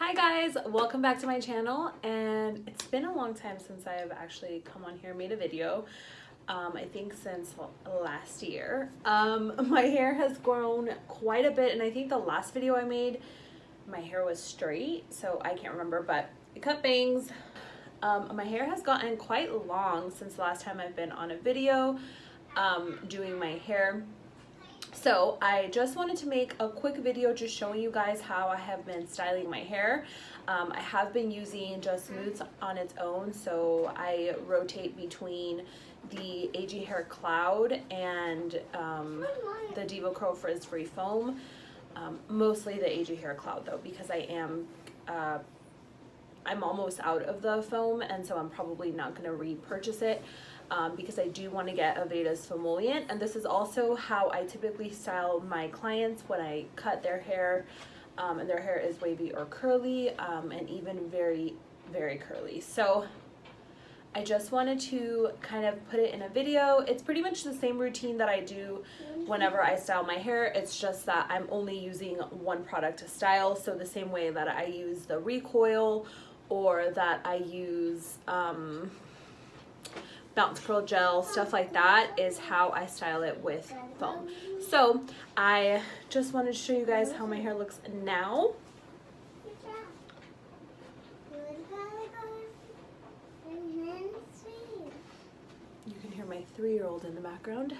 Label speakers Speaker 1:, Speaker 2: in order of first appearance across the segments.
Speaker 1: Hi guys, welcome back to my channel, and it's been a long time since I have actually come on here and made a video. I think since last year. My hair has grown quite a bit, and I think the last video I made, my hair was straight, so I can't remember, but I cut bangs. My hair has gotten quite long since the last time I've been on a video doing my hair. So I just wanted to make a quick video just showing you guys how I have been styling my hair. I have been using just mousse on its own, so I rotate between the AG Hair Cloud and the Diva Curl Frizz Free Foam. Mostly the AG Hair Cloud though, because I'm almost out of the foam, and so I'm probably not going to repurchase it. Because I do want to get Aveda's Fomollient, and this is also how I typically style my clients when I cut their hair, and their hair is wavy or curly, and even very, very curly. So I just wanted to kind of put it in a video. It's pretty much the same routine that I do whenever I style my hair. It's just that I'm only using one product to style. So the same way that I use the recoil, or that I use bounce curl gel, stuff like that, is how I style it with foam. So I just wanted to show you guys how my hair looks now. You can hear my 3-year-old in the background.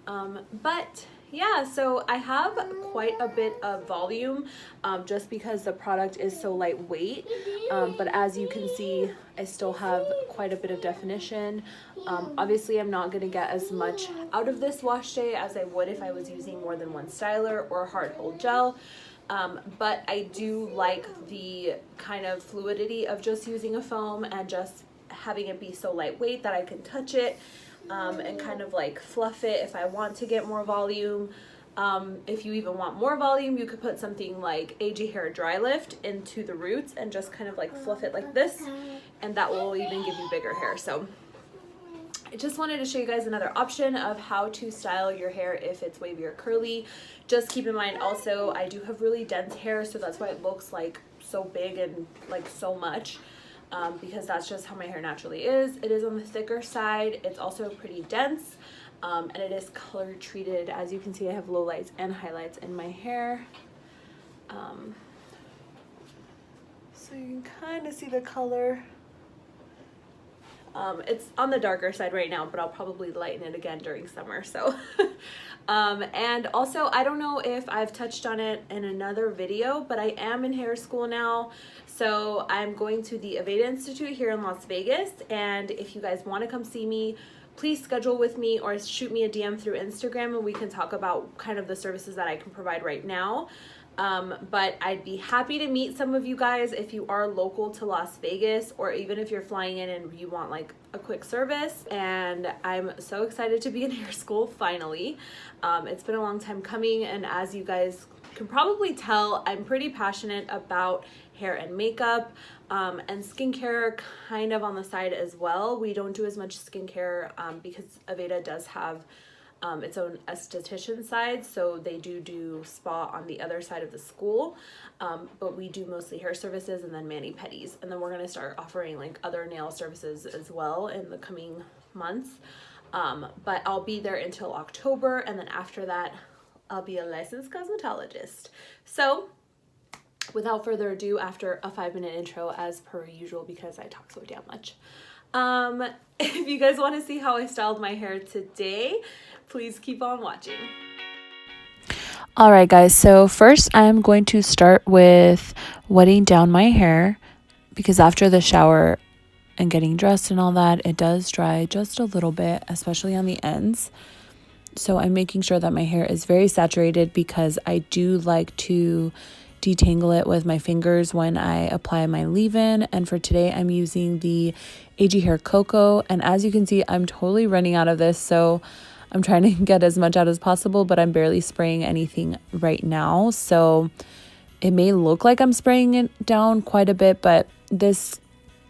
Speaker 1: But yeah, so I have quite a bit of volume just because the product is so lightweight, but as you can see, I still have quite a bit of definition. Obviously I'm not going to get as much out of this wash day as I would if I was using more than one styler or hard hold gel, but I do like the kind of fluidity of just using a foam and just having it be so lightweight that I can touch it and kind of like fluff it if I want to get more volume. If you even want more volume, you could put something like AG Hair Dry Lift into the roots and just kind of like fluff it like this, and that will even give you bigger hair. So I just wanted to show you guys another option of how to style your hair if it's wavy or curly. Just keep in mind also, I do have really dense hair, so that's why it looks like so big and like so much. Because that's just how my hair naturally is. It is on the thicker side. It's also pretty dense, and it is color treated. As you can see, I have lowlights and highlights in my hair. So you can kind of see the color. It's on the darker side right now, but I'll probably lighten it again during summer. So, and also, I don't know if I've touched on it in another video, but I am in hair school now. So I'm going to the Aveda Institute here in Las Vegas. And if you guys want to come see me, please schedule with me or shoot me a DM through Instagram, and we can talk about kind of the services that I can provide right now. But I'd be happy to meet some of you guys if you are local to Las Vegas, or even if you're flying in and you want like a quick service. And I'm so excited to be in hair school finally. It's been a long time coming, and as you guys can probably tell, I'm pretty passionate about hair and makeup, and skincare kind of on the side as well. We don't do as much skincare because Aveda does have its own esthetician side, so they do spa on the other side of the school, but we do mostly hair services and then mani-pedis, and then we're going to start offering like other nail services as well in the coming months. But I'll be there until October, and then after that I'll be a licensed cosmetologist. So without further ado, after a 5-minute intro as per usual, because I talk so damn much, if you guys want to see how I styled my hair today, please keep on watching.
Speaker 2: Alright guys, so first I'm going to start with wetting down my hair, because after the shower and getting dressed and all that, it does dry just a little bit, especially on the ends. So I'm making sure that my hair is very saturated, because I do like to detangle it with my fingers when I apply my leave-in. And for today I'm using the AG Hair Coco, and as you can see, I'm totally running out of this, so I'm trying to get as much out as possible, but I'm barely spraying anything right now. So it may look like I'm spraying it down quite a bit, but this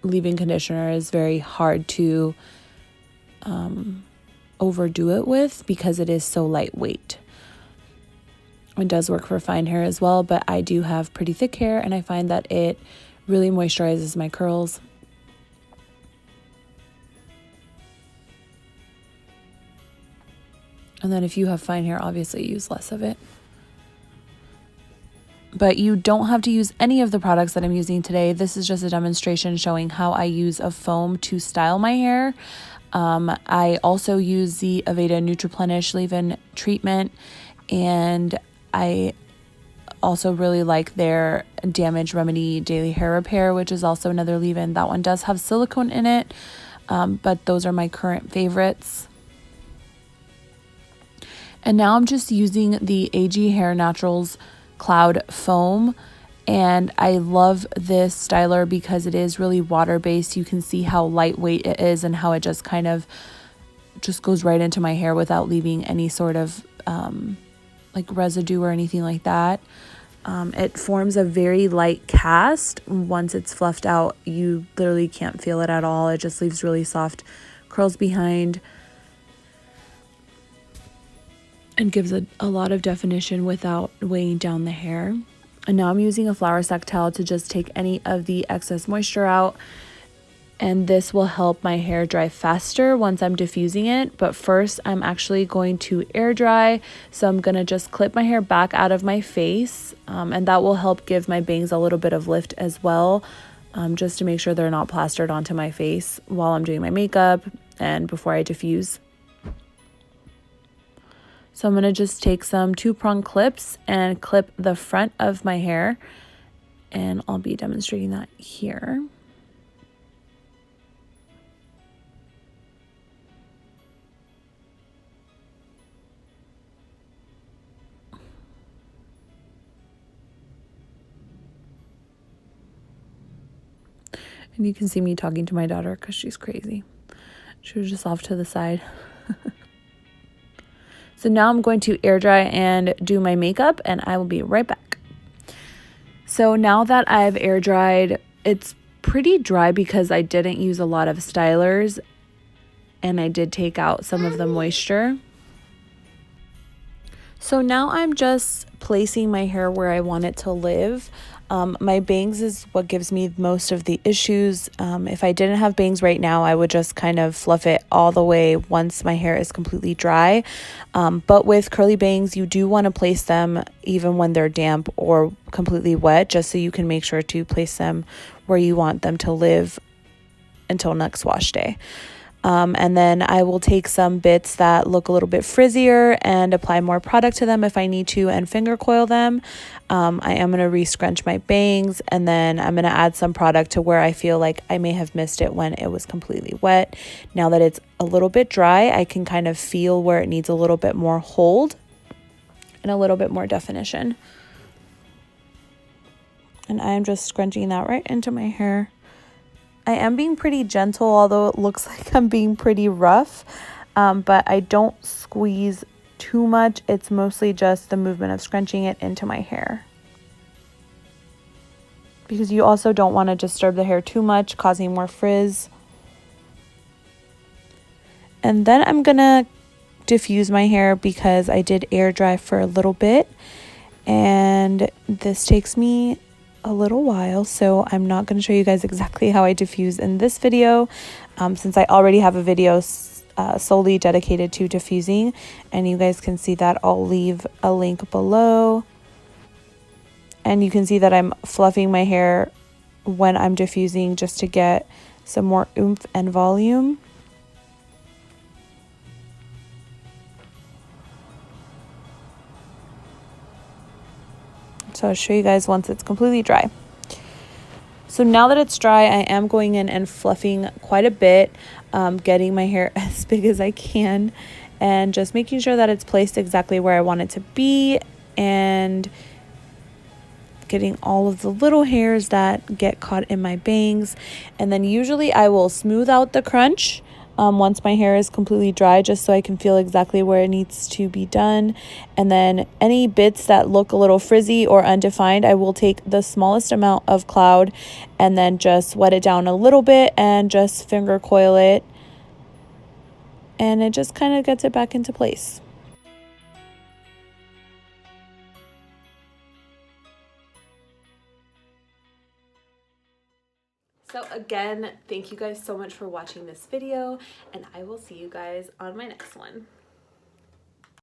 Speaker 2: leave-in conditioner is very hard to overdo it with because it is so lightweight. It does work for fine hair as well, but I do have pretty thick hair and I find that it really moisturizes my curls. And then if you have fine hair, obviously use less of it. But you don't have to use any of the products that I'm using today. This is just a demonstration showing how I use a foam to style my hair. I also use the Aveda Nutriplenish leave-in treatment, and I also really like their Damage Remedy Daily Hair Repair, which is also another leave-in. That one does have silicone in it, but those are my current favorites. And now I'm just using the AG Hair Naturals Cloud Foam, and I love this styler because it is really water-based. You can see how lightweight it is and how it just kind of just goes right into my hair without leaving any sort of like residue or anything like that. It forms a very light cast. Once it's fluffed out, you literally can't feel it at all. It just leaves really soft curls behind and gives a lot of definition without weighing down the hair. And now I'm using a flour sack towel to just take any of the excess moisture out, and this will help my hair dry faster once I'm diffusing it. But first I'm actually going to air dry, so I'm gonna just clip my hair back out of my face, and that will help give my bangs a little bit of lift as well, just to make sure they're not plastered onto my face while I'm doing my makeup and before I diffuse. So I'm going to just take some 2-prong clips and clip the front of my hair, and I'll be demonstrating that here. And you can see me talking to my daughter because she's crazy. She was just off to the side. So now I'm going to air dry and do my makeup, and I will be right back. So now that I've air dried, it's pretty dry because I didn't use a lot of stylers and I did take out some of the moisture. So now I'm just placing my hair where I want it to live. My bangs is what gives me most of the issues. If I didn't have bangs right now, I would just kind of fluff it all the way once my hair is completely dry. But with curly bangs, you do want to place them even when they're damp or completely wet, just so you can make sure to place them where you want them to live until next wash day. And then I will take some bits that look a little bit frizzier and apply more product to them if I need to, and finger coil them. I am going to re-scrunch my bangs, and then I'm going to add some product to where I feel like I may have missed it when it was completely wet. Now that it's a little bit dry, I can kind of feel where it needs a little bit more hold and a little bit more definition. And I am just scrunching that right into my hair. I am being pretty gentle, although it looks like I'm being pretty rough, but I don't squeeze too much. It's mostly just the movement of scrunching it into my hair, because you also don't want to disturb the hair too much, causing more frizz. And then I'm gonna diffuse my hair because I did air dry for a little bit, and this takes me a little while, so I'm not going to show you guys exactly how I diffuse in this video, since I already have a video solely dedicated to diffusing, and you guys can see that. I'll leave a link below, and you can see that I'm fluffing my hair when I'm diffusing just to get some more oomph and volume. So I'll show you guys once it's completely dry. So now that it's dry, I am going in and fluffing quite a bit, getting my hair as big as I can, and just making sure that it's placed exactly where I want it to be, and getting all of the little hairs that get caught in my bangs. And then usually I will smooth out the crunch once my hair is completely dry, just so I can feel exactly where it needs to be done. And then any bits that look a little frizzy or undefined, I will take the smallest amount of cloud and then just wet it down a little bit and just finger coil it, and it just kind of gets it back into place.
Speaker 1: So again, thank you guys so much for watching this video, and I will see you guys on my next one.